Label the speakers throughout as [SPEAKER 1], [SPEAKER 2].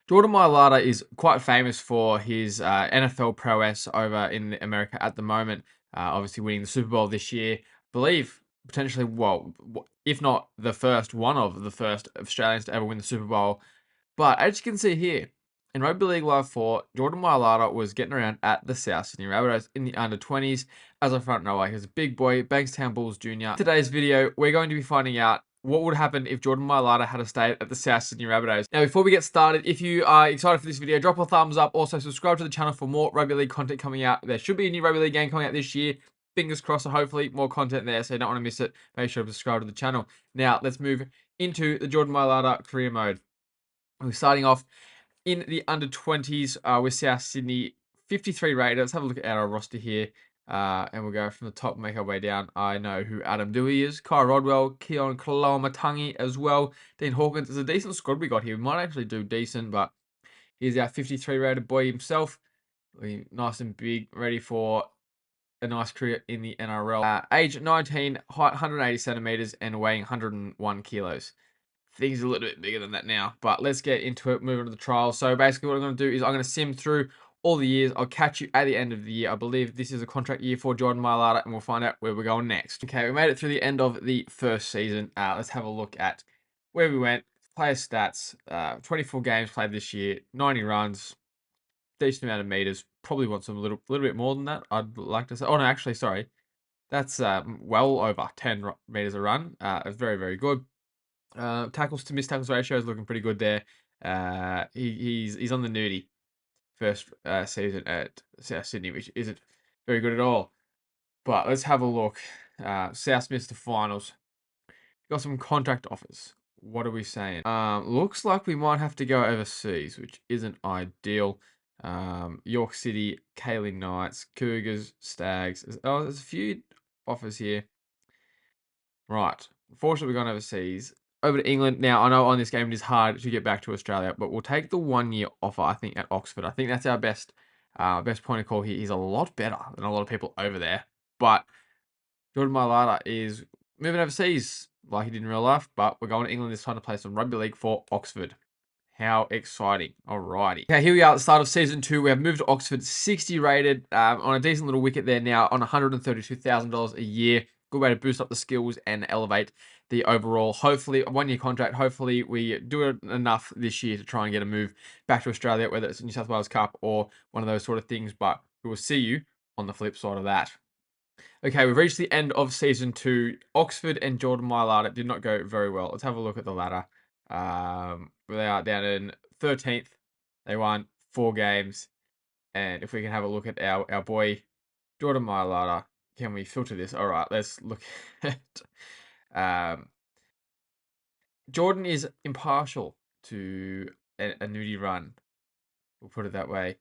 [SPEAKER 1] Jordan Mailata is quite famous for his NFL prowess over in America at the moment. Obviously, winning the Super Bowl this year. I believe potentially, well, if not the first, one of the first Australians to ever win the Super Bowl. But as you can see here, in Rugby League Live 4, Jordan Mailata was getting around at the South Sydney Rabbitohs in the under-20s as a front rower. He was a big boy, Bankstown Bulls Jr. In today's video, we're going to be finding out what would happen if Jordan Mailata had stayed at the South Sydney Rabbitohs. Now, before we get started, if you are excited for this video, drop a thumbs up. Also, subscribe to the channel for more Rugby League content coming out. There should be a new Rugby League game coming out this year. Fingers crossed, so hopefully more content there, so you don't want to miss it. Make sure to subscribe to the channel. Now, let's move into the Jordan Mailata career mode. We're starting off in the under-20s with South Sydney, 53 rated. Let's have a look at our roster here. And we'll go from the top and make our way down. I know who Adam Dewey is. Kai Rodwell, Keon Kalamatangi as well. Dean Hawkins is a decent squad we got here. We might actually do decent, but here's our 53 rated boy himself. Nice and big, ready for a nice career in the NRL. Age 19, height 180 centimeters, and weighing 101 kilos. Things a little bit bigger than that now, but let's get into it. Move on to the trials. So basically what I'm going to do is I'm going to sim through all the years. I'll catch you at the end of the year. I believe this is a contract year for Jordan Mailata, and we'll find out where we're going next. Okay, we made it through the end of the first season. Let's have a look at where we went. Player stats, 24 games played this year, 90 runs, decent amount of meters. Probably want some little bit more than that, I'd like to say. Oh, no, actually, sorry. That's well over 10 meters a run. It's very, very good. Tackles to missed tackles ratio is looking pretty good there. He's on the nudie first season at South Sydney, which isn't very good at all. But let's have a look. South missed the finals. Got some contract offers. What are we saying? Looks like we might have to go overseas, which isn't ideal. York City, Kaylin Knights, Cougars, Stags. There's a few offers here. Right. Unfortunately, we're going overseas. Over to England. Now, I know on this game it is hard to get back to Australia, but we'll take the 1-year offer, I think, at Oxford. I think that's our best point of call here. He's a lot better than a lot of people over there. But Jordan Mailata is moving overseas like he did in real life, but we're going to England this time to play some rugby league for Oxford. How exciting. Alrighty. Okay, here we are at the start of season 2. We have moved to Oxford, 60 rated, on a decent little wicket there now, on $132,000 a year. Good way to boost up the skills and elevate the overall. Hopefully, a 1-year contract. Hopefully, we do it enough this year to try and get a move back to Australia, whether it's New South Wales Cup or one of those sort of things. But we will see you on the flip side of that. Okay, we've reached the end of season 2. Oxford and Jordan Mailata did not go very well. Let's have a look at the ladder. They are down in 13th. They won 4 games. And if we can have a look at our boy, Jordan Mailata, can we filter this? All right, let's look at... Jordan is impartial to a nudie run. We'll put it that way.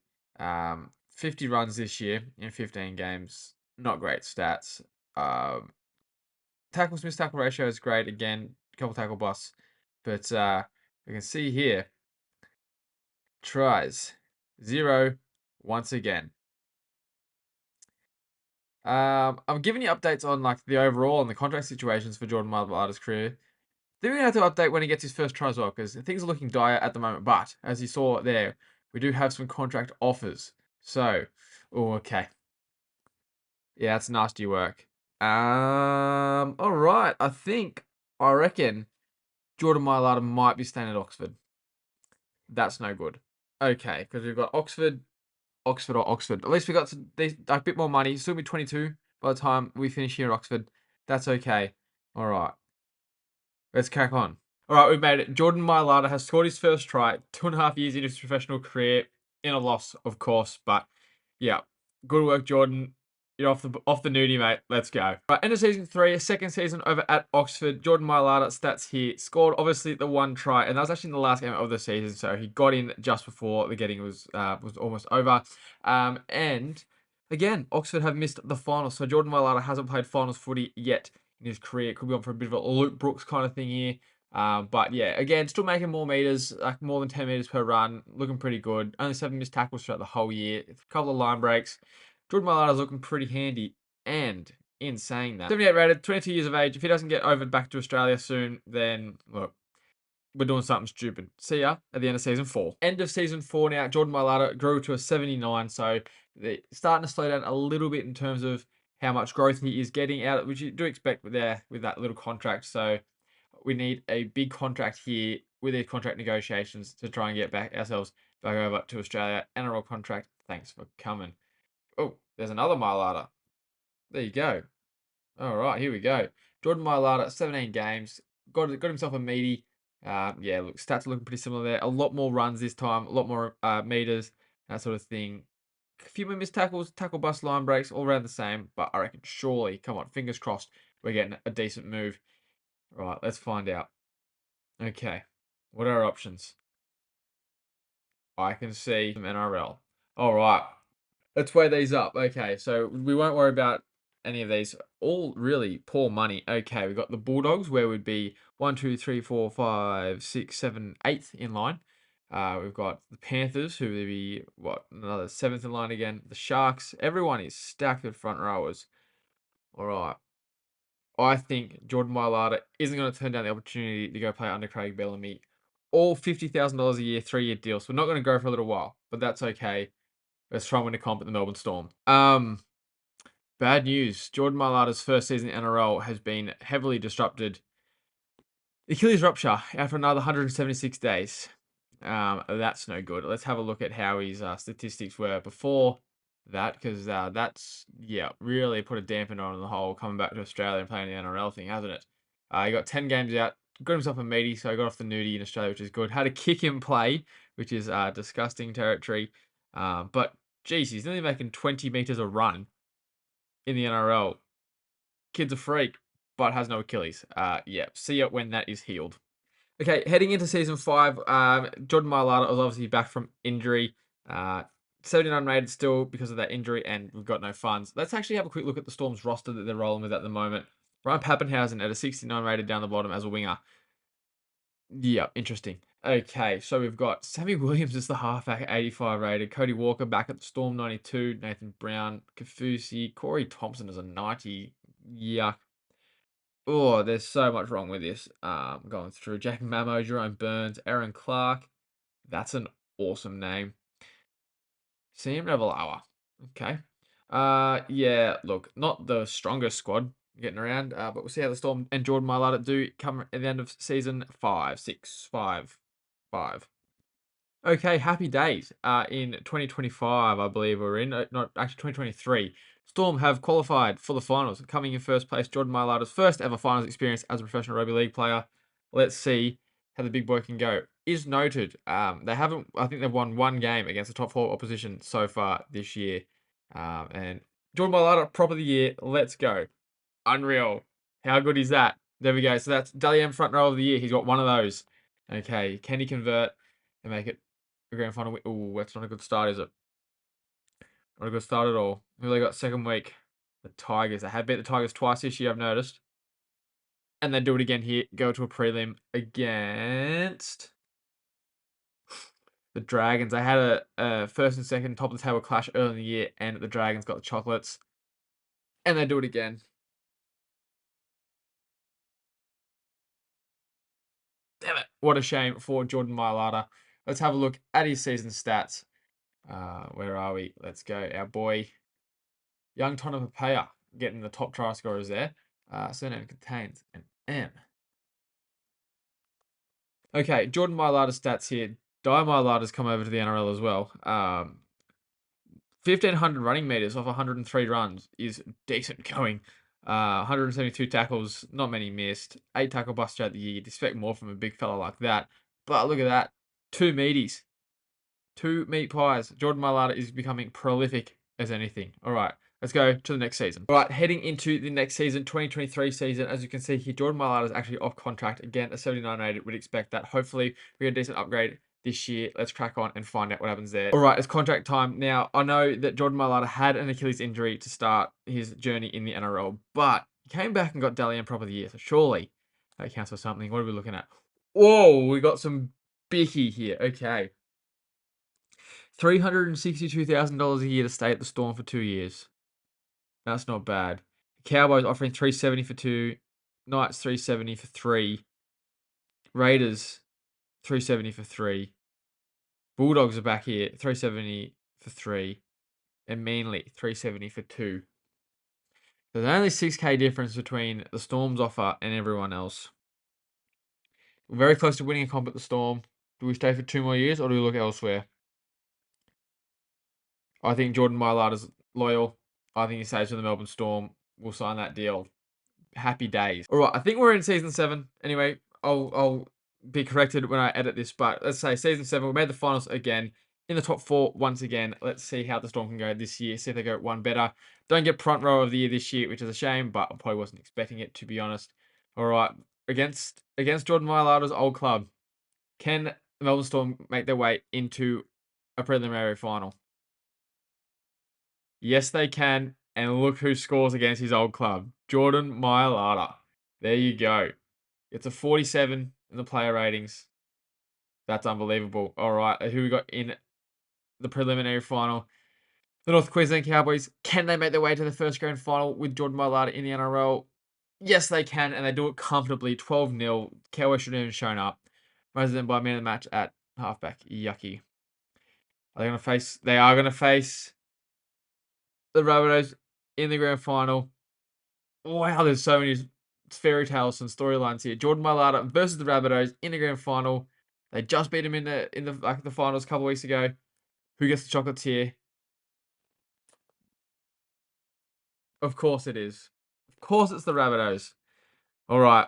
[SPEAKER 1] 50 runs this year in 15 games. Not great stats. Tackles missed tackle ratio is great. Again, a couple tackle busts. But we can see here, tries 0 once again. I'm giving you updates on like the overall and the contract situations for Jordan Mailata's career. Then we're going to have to update when he gets his first try as well, because things are looking dire at the moment. But as you saw there, we do have some contract offers. So, oh, okay. Yeah, that's nasty work. All right. I reckon Jordan Mailata might be staying at Oxford. That's no good. Okay, because we've got Oxford, or Oxford. At least we got a bit more money. Still be 22 by the time we finish here at Oxford. That's okay. All right. Let's crack on. All right, we've made it. Jordan Mailata has scored his first try 2.5 years into his professional career, in a loss, of course. But yeah, good work, Jordan. You're off the nudie, mate. Let's go. Right, end of season 3, second season over at Oxford. Jordan Mailata stats here. Scored, obviously, the 1 try, and that was actually in the last game of the season, so he got in just before the getting was almost over. And again, Oxford have missed the finals, so Jordan Mailata hasn't played finals footy yet in his career. It could be on for a bit of a Luke Brooks kind of thing here. But yeah, again, still making more meters, like more than 10 meters per run. Looking pretty good. Only 7 missed tackles throughout the whole year. A couple of line breaks. Jordan Mailata's looking pretty handy. And in saying that, 78 rated, 22 years of age. If he doesn't get over back to Australia soon, then look, we're doing something stupid. See ya at the end of season 4. End of season 4 now. Jordan Mailata grew to a 79, so they're starting to slow down a little bit in terms of how much growth he is getting out, which you do expect with that little contract. So we need a big contract here with these contract negotiations to try and get ourselves back over to Australia. NRL contract. Thanks for coming. Oh, there's another Mailata. There you go. All right, here we go. Jordan Mailata, 17 games, got himself a meaty. Yeah, look, stats are looking pretty similar there. A lot more runs this time, a lot more meters, that sort of thing. A few more missed tackles, tackle bust, line breaks, all around the same. But I reckon surely, come on, fingers crossed, we're getting a decent move. All right, let's find out. Okay, what are our options? I can see some NRL. All right, let's weigh these up. Okay, so we won't worry about any of these. All really poor money. Okay, we've got the Bulldogs, where we'd be 1, 2, 3, 4, 5, 6, 7, 8th in line. We've got the Panthers, who would be, what, another 7th in line again. The Sharks. Everyone is stacked with front rowers. All right. I think Jordan Mailata isn't going to turn down the opportunity to go play under Craig Bellamy. All $50,000 a year, 3-year deal. So we're not going to go for a little while, but that's okay. Let's try and win a comp at the Melbourne Storm. Bad news. Jordan Mailata's first season in NRL has been heavily disrupted. Achilles rupture after another 176 days. That's no good. Let's have a look at how his statistics were before that, because that's, yeah, really put a dampener on the whole coming back to Australia and playing the NRL thing, hasn't it? He got 10 games out, got himself a meaty, so he got off the nudie in Australia, which is good. Had a kick in play, which is disgusting territory. But, geez, he's only making 20 meters a run in the NRL. Kid's a freak, but has no Achilles. Yeah, see ya when that is healed. Okay, heading into season 5, Jordan Mailata was obviously back from injury. 79 rated still because of that injury, and we've got no funds. Let's actually have a quick look at the Storm's roster that they're rolling with at the moment. Ryan Pappenhausen at a 69 rated down the bottom as a winger. Yeah, interesting. Okay, so we've got Sammy Williams as the halfback at 85 rated. Cody Walker back at the Storm 92. Nathan Brown, Kafusi, Corey Thompson as a 90. Yuck. Oh, there's so much wrong with this. Going through Jack Mamo, Jerome Burns, Aaron Clark. That's an awesome name. Sam Ravalawa. Okay. Yeah, look, not the strongest squad getting around, but we'll see how the Storm and Jordan Mailata do come at the end of season 5, 6, 5, 5. Okay, happy days. In 2025, I believe we're in. Not actually 2023. Storm have qualified for the finals, coming in first place. Jordan Mailata's first ever finals experience as a professional rugby league player. Let's see how the big boy can go. Is noted. They haven't. I think they've won one game against the top 4 opposition so far this year. And Jordan Mailata, prop of the year. Let's go. Unreal. How good is that? There we go. So that's Dally M front row of the year. He's got one of those. Okay, can he convert and make it a grand final win? Ooh, that's not a good start, is it? Not a good start at all. Who they got second week? The Tigers. They have beat the Tigers twice this year, I've noticed. And they do it again here. Go to a prelim against the Dragons. They had a first and second top of the table clash early in the year, and the Dragons got the chocolates. And they do it again. Damn it. What a shame for Jordan Mailata. Let's have a look at his season stats. Where are we? Let's go. Our boy, young Tonopapea, getting the top try scorers there. Surname contains an M. Okay, Jordan Mailata's stats here. Di Mailata's come over to the NRL as well. 1,500 running meters off 103 runs is decent going. 172 tackles, not many missed. 8 tackle busts throughout the year. You'd expect more from a big fella like that. But look at that. 2 meaties. 2 meat pies. Jordan Mailata is becoming prolific as anything. All right, let's go to the next season. All right, heading into the next season, 2023 season. As you can see here, Jordan Mailata is actually off contract. Again, a 79 rated. We'd expect that. Hopefully, we get a decent upgrade this year. Let's crack on and find out what happens there. All right, it's contract time. Now, I know that Jordan Mailata had an Achilles injury to start his journey in the NRL, but he came back and got Dally M Prop of the Year. So surely that counts for something. What are we looking at? Whoa, we got some bicky here. Okay. $362,000 a year to stay at the Storm for 2 years. That's not bad. Cowboys offering $370 for 2. Knights $370 for 3. Raiders 370 for 3. Bulldogs are back here, 370 for 3. And Manly, 370 for 2. There's only 6K difference between the Storm's offer and everyone else. We're very close to winning a comp at the Storm. Do we stay for 2 more years or do we look elsewhere? I think Jordan Mailata's loyal. I think he stays with the Melbourne Storm. We'll sign that deal. Happy days. All right, I think we're in season 7. Anyway, I'll be corrected when I edit this, but let's say season 7. We made the finals again. In the top 4 once again. Let's see how the Storm can go this year. See if they go one better. Don't get front row of the year this year, which is a shame, but I probably wasn't expecting it, to be honest. All right, against Jordan Mailata's old club, can the Melbourne Storm make their way into a preliminary final? Yes, they can. And look who scores against his old club, Jordan Mailata. There you go. It's a 47 in the player ratings. That's unbelievable. All right, who we got in the preliminary final? The North Queensland Cowboys. Can they make their way to the first grand final with Jordan Mailata in the NRL? Yes, they can, and they do it comfortably. 12-0. Cowboys shouldn't even shown up. Rather than by man of the match at halfback. Yucky. They are going to face the Rabbitohs in the grand final. Wow, there's so many fairy tales and storylines here. Jordan Mailata versus the Rabbitohs in the grand final. They just beat him in the finals a couple of weeks ago. Who gets the chocolates here? Of course it is. Of course it's the Rabbitohs. All right,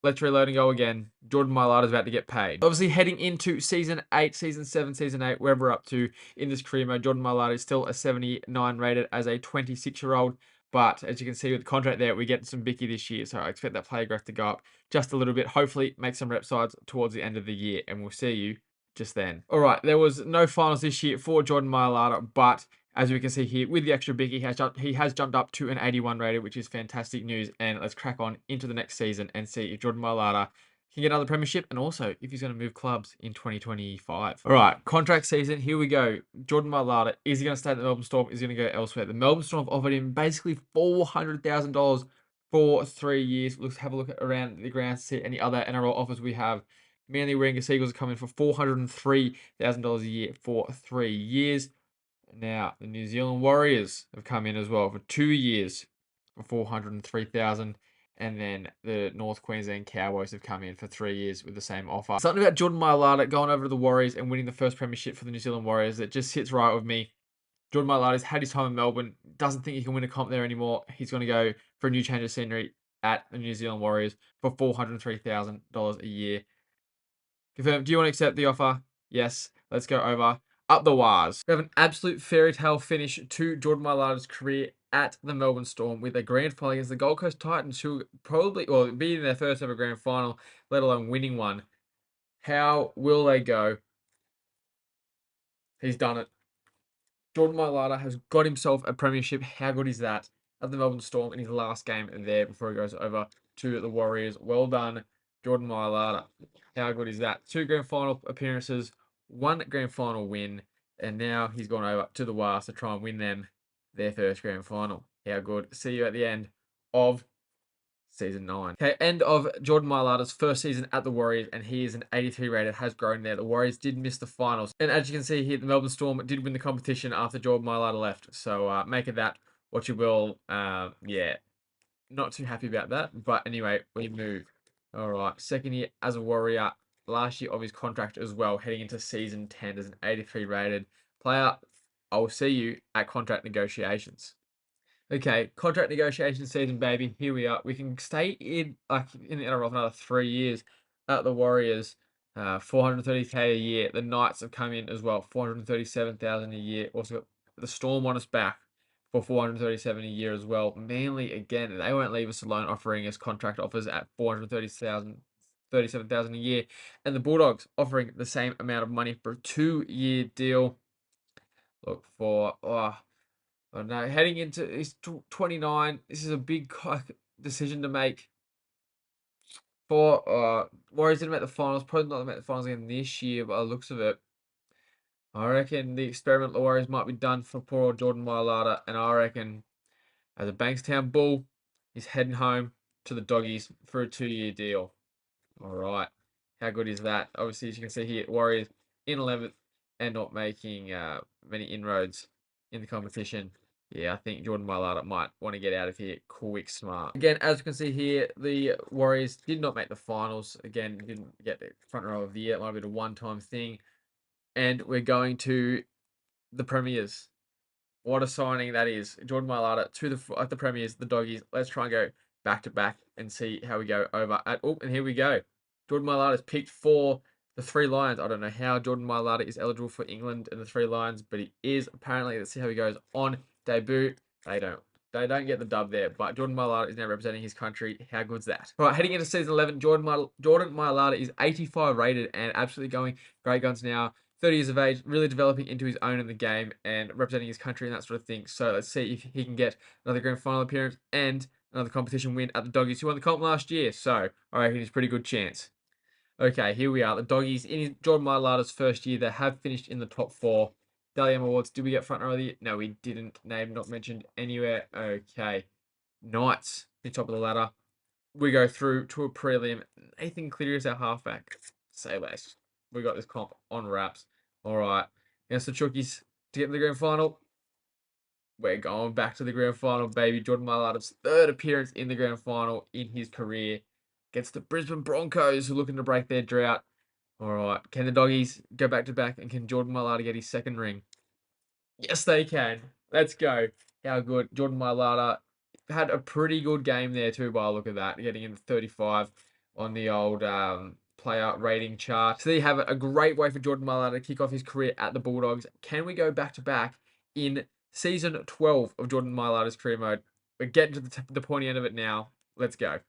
[SPEAKER 1] let's reload and go again. Jordan Mailata is about to get paid. Obviously, heading into season 8, season 7, season 8, wherever we're up to in this career mode, Jordan Mailata is still a 79 rated as a 26-year-old. But as you can see with the contract there, we get some Bicky this year. So I expect that player growth to go up just a little bit. Hopefully, make some rep sides towards the end of the year. And we'll see you just then. All right, there was no finals this year for Jordan Mailata, but as we can see here, with the extra big, he has jumped up to an 81 rated, which is fantastic news. And let's crack on into the next season and see if Jordan Mailata can get another premiership and also if he's going to move clubs in 2025. All right, contract season. Here we go. Jordan Mailata, is he going to stay at the Melbourne Storm? Is he going to go elsewhere? The Melbourne Storm have offered him basically $400,000 for 3 years. Let's have a look around the ground to see any other NRL offers we have. Manly Warringah Seagulls are coming for $403,000 a year for 3 years. Now, the New Zealand Warriors have come in as well for 2 years for 403,000. And then the North Queensland Cowboys have come in for 3 years with the same offer. Something about Jordan Mailata going over to the Warriors and winning the first premiership for the New Zealand Warriors that just sits right with me. Jordan Mailata's had his time in Melbourne, doesn't think he can win a comp there anymore. He's going to go for a new change of scenery at the New Zealand Warriors for $403,000 a year. Confirm. Do you want to accept the offer? Yes. Let's go over up the wires. We have an absolute fairy tale finish to Jordan Mailata's career at the Melbourne Storm with a grand final against the Gold Coast Titans, who probably, well, being their first ever grand final, let alone winning one. How will they go? He's done it. Jordan Mailata has got himself a premiership. How good is that? At the Melbourne Storm in his last game there before he goes over to the Warriors. Well done, Jordan Mailata. How good is that? 2 grand final appearances, 1 grand final win, and now he's gone over to the Warriors to try and win them their first grand final. How good. See you at the end of season 9. Okay, end of Jordan Mailata's first season at the Warriors, and he is an 83 rated, has grown there. The Warriors did miss the finals. And as you can see here, the Melbourne Storm did win the competition after Jordan Mailata left. So make of that what you will. Yeah, not too happy about that. But anyway, we move. All right, second year as a Warrior. Last year of his contract as well, heading into season 10 as an 83 rated player. I will see you at contract negotiations. Okay, contract negotiation season, baby. Here we are. We can stay in in the NRL for another 3 years at the Warriors. 430K a year. The Knights have come in as well. 437,000 a year. Also got the Storm on us back for 437 a year as well. Manly again, they won't leave us alone, offering us contract offers at 37,000 a year. And the Bulldogs offering the same amount of money for a 2-year deal. Look for oh no, heading into he's 29. This is a big decision to make for Warriors didn't make the finals. Probably not make the finals again this year, but by the looks of it, I reckon the experiment the Warriors might be done for poor old Jordan Mailata, and I reckon as a Bankstown Bull, he's heading home to the Doggies for a 2-year deal. All right. How good is that? Obviously, as you can see here, Warriors in 11th and not making many inroads in the competition. Yeah, I think Jordan Mailata might want to get out of here quick smart. Again, as you can see here, the Warriors did not make the finals. Again, didn't get the front row of the year. It might have been a one-time thing. And we're going to the Premiers. What a signing that is. Jordan Mailata to the Premiers, the Doggies. Let's try and go back to back and see how we go over at. Oh, and here we go. Jordan Mailata is picked for the Three Lions. I don't know how Jordan Mailata is eligible for England and the Three Lions, but he is apparently. Let's see how he goes on debut. They don't. They don't get the dub there, but Jordan Mailata is now representing his country. How good's that? All right, heading into season 11, Jordan Mailata is 85 rated and absolutely going great guns now. 30 years of age, really developing into his own in the game and representing his country and that sort of thing. So let's see if he can get another grand final appearance and another competition win at the Doggies, who won the comp last year. So I reckon he's a pretty good chance. Okay, here we are. The Doggies in Jordan Mailata's first year, they have finished in the top four. Dally M Awards, did we get front row of the year? No, we didn't. Name not mentioned anywhere. Okay. Knights, the top of the ladder. We go through to a prelim. Nathan Cleary is our halfback. Say less. We got this comp on wraps. All right. Against the Chookies to get to the grand final. We're going back to the grand final, baby. Jordan Mailata's third appearance in the grand final in his career. Against the Brisbane Broncos, who are looking to break their drought. All right. Can the Doggies go back to back, and can Jordan Mailata get his second ring? Yes, they can. Let's go. How good. Jordan Mailata had a pretty good game there too, by the look of that, getting into 35 on the old player rating chart. So there you have it. A great way for Jordan Mailata to kick off his career at the Bulldogs. Can we go back to back in season 12 of Jordan Mailata's career mode? We're getting to the pointy end of it now. Let's go.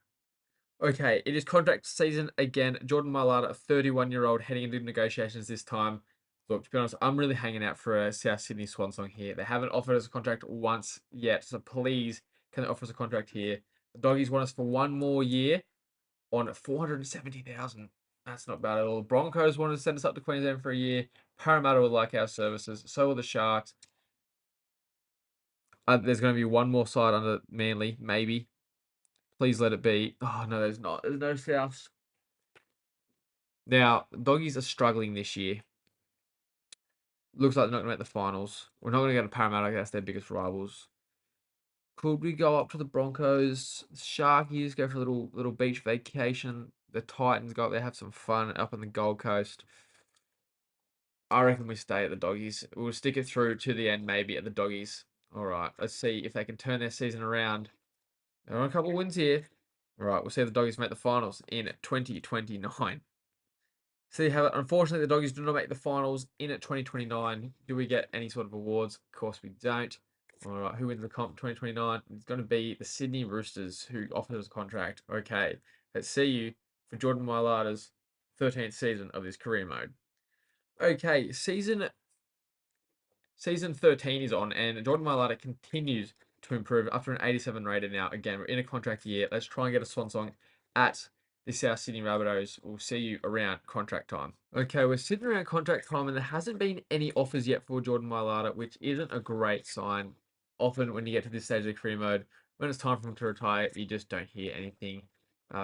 [SPEAKER 1] Okay, it is contract season again. Jordan Mailata, a 31-year-old, heading into negotiations this time. Look, to be honest, I'm really hanging out for a South Sydney swan song here. They haven't offered us a contract once yet, so please, can they offer us a contract here? The Doggies want us for one more year on 470,000. That's not bad at all. Broncos want to send us up to Queensland for a year. Parramatta would like our services. So will the Sharks. There's going to be one more side under Manly, maybe. Please let it be. Oh, no, there's not. There's no Souths. Now, Doggies are struggling this year. Looks like they're not going to make the finals. We're not going to get a Parramatta. That's their biggest rivals. Could we go up to the Broncos? The Sharkies go for a little beach vacation. The Titans go up there, have some fun up on the Gold Coast. I reckon we stay at the Doggies. We'll stick it through to the end, maybe at the Doggies. All right, let's see if they can turn their season around. They're on a couple of wins here. All right, we'll see if the Doggies make the finals in 2029. So you have it. Unfortunately, the Doggies do not make the finals in at 2029. Do we get any sort of awards? Of course, we don't. All right, who wins the comp 2029? It's going to be the Sydney Roosters, who offered us a contract. Okay, let's see you for Jordan Mailata's 13th season of his career mode. Okay, season 13 is on, and Jordan Mailata continues to improve up to an 87 rated now. Again, we're in a contract year. Let's try and get a swan song at the South Sydney Rabbitohs. We'll see you around contract time. Okay, we're sitting around contract time, and there hasn't been any offers yet for Jordan Mailata, which isn't a great sign. Often, when you get to this stage of the career mode, when it's time for him to retire, you just don't hear anything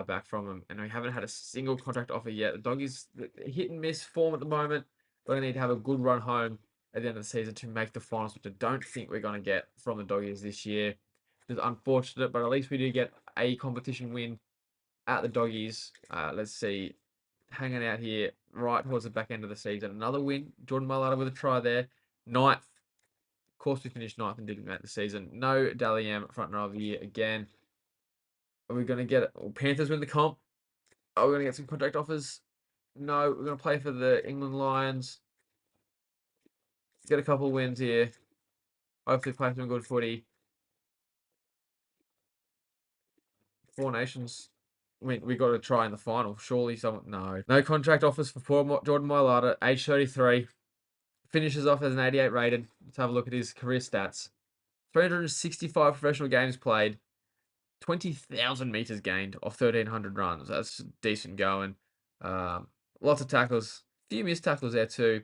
[SPEAKER 1] back from him. And we haven't had a single contract offer yet. The Doggies hit and miss form at the moment. We're going to need to have a good run home at the end of the season to make the finals, which I don't think we're going to get from the Doggies this year. It's unfortunate, but at least we do get a competition win at the Doggies. Let's see, hanging out here right towards the back end of the season. Another win. Jordan Mailata with a try there. Ninth. Of course, we finished ninth and didn't make the season. No Dally M front row of the year again. Are we going to get it? Panthers win the comp. Are we going to get some contract offers? No, we're going to play for the England Lions. Get a couple of wins here. Hopefully play some good footy. Four Nations. I mean, we got to try in the final. Surely someone... No contract offers for poor Jordan Mailata, age 33. Finishes off as an 88 rated. Let's have a look at his career stats. 365 professional games played. 20,000 meters gained off 1,300 runs. That's decent going. Lots of tackles. Few missed tackles there too.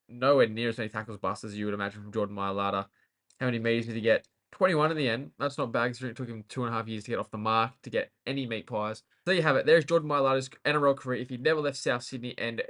[SPEAKER 1] Nowhere near as many tackles bust as you would imagine from Jordan Mailata. How many meters did he get? 21 in the end. That's not bad considering it took him 2.5 years to get off the mark to get any meat pies. There you have it. There's Jordan Mailata's NRL career. If he'd never left South Sydney and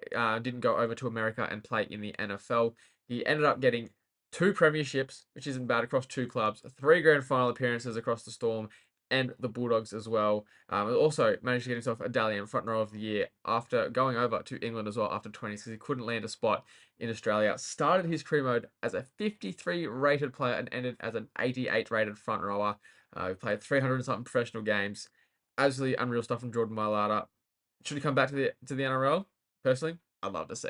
[SPEAKER 1] didn't go over to America and play in the NFL, he ended up getting two premierships, which isn't bad across two clubs, three grand final appearances across the Storm and the Bulldogs as well. Also managed to get himself a Dally M front row of the year after going over to England as well after 20s because he couldn't land a spot in Australia. Started his career mode as a 53 rated player and ended as an 88 rated front rower. He played 300 and something professional games. Absolutely unreal stuff from Jordan Mailata. Should he come back to the NRL? Personally, I'd love to see it.